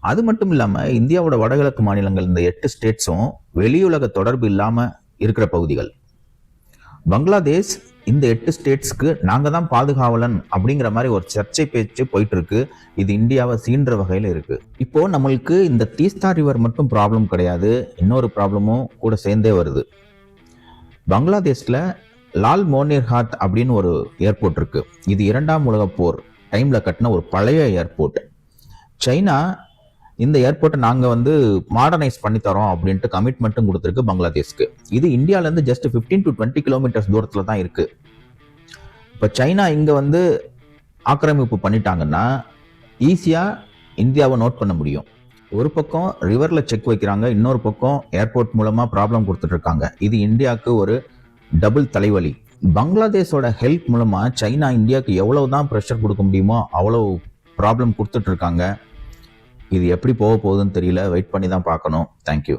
அது மட்டும் இல்லாம இந்தியாவோட வடகிழக்கு மாநிலங்கள் இந்த 8 ஸ்டேட்ஸும் வெளியுலக தொடர்பு இல்லாம இருக்கிற பகுதிகள். பங்களாதேஷ் இந்த 8 ஸ்டேட்ஸ்க்கு நாங்க தான் பாதுகாவலன் அப்படிங்கிற மாதிரி ஒரு சர்ச்சை பேச்சு போயிட்டு இருக்கு. இது இந்தியாவை சீன்ற வகையில இருக்கு. இப்போ நம்மளுக்கு இந்த தீஸ்தா ரிவர் மட்டும் ப்ராப்ளம் கிடையாது, இன்னொரு ப்ராப்ளமும் கூட சேர்ந்தே வருது. பங்களாதேஷ்ல லால் மோனிர்ஹாட் அப்படின்னு ஒரு ஏர்போர்ட் இருக்கு. இது 2ஆம் உலக போர் டைம்ல கட்டின ஒரு பழைய ஏர்போர்ட். சைனா இந்த ஏர்போர்ட்டை நாங்க மாடர்னைஸ் பண்ணி தரோம் அப்படின்ட்டு கமிட்மெண்ட்டும் கொடுத்துருக்கு பங்களாதேஷ்க்கு. இது இந்தியால இருந்து ஜஸ்ட் 15 to 20 கிலோமீட்டர்ஸ் தூரத்துல தான் இருக்கு. இப்ப சைனா இங்க ஆக்கிரமிப்பு பண்ணிட்டாங்கன்னா ஈஸியா இந்தியாவை நோட் பண்ண முடியும். ஒரு பக்கம் ரிவர்ல செக் வைக்கிறாங்க, இன்னொரு பக்கம் ஏர்போர்ட் மூலமா ப்ராப்ளம் கொடுத்துட்டு இருக்காங்க. இது இந்தியாவுக்கு ஒரு டபுள் தலைவலி. பங்களாதேஷோட ஹெல்ப் மூலமா சைனா இந்தியாவுக்கு எவ்வளவுதான் ப்ரெஷர் கொடுக்க முடியுமோ அவ்வளவு ப்ராப்ளம் கொடுத்துட்டு இருக்காங்க. இது எப்படி போக போகுதுன்னு தெரியல, வெயிட் பண்ணி தான் பார்க்கணும். தேங்க்யூ.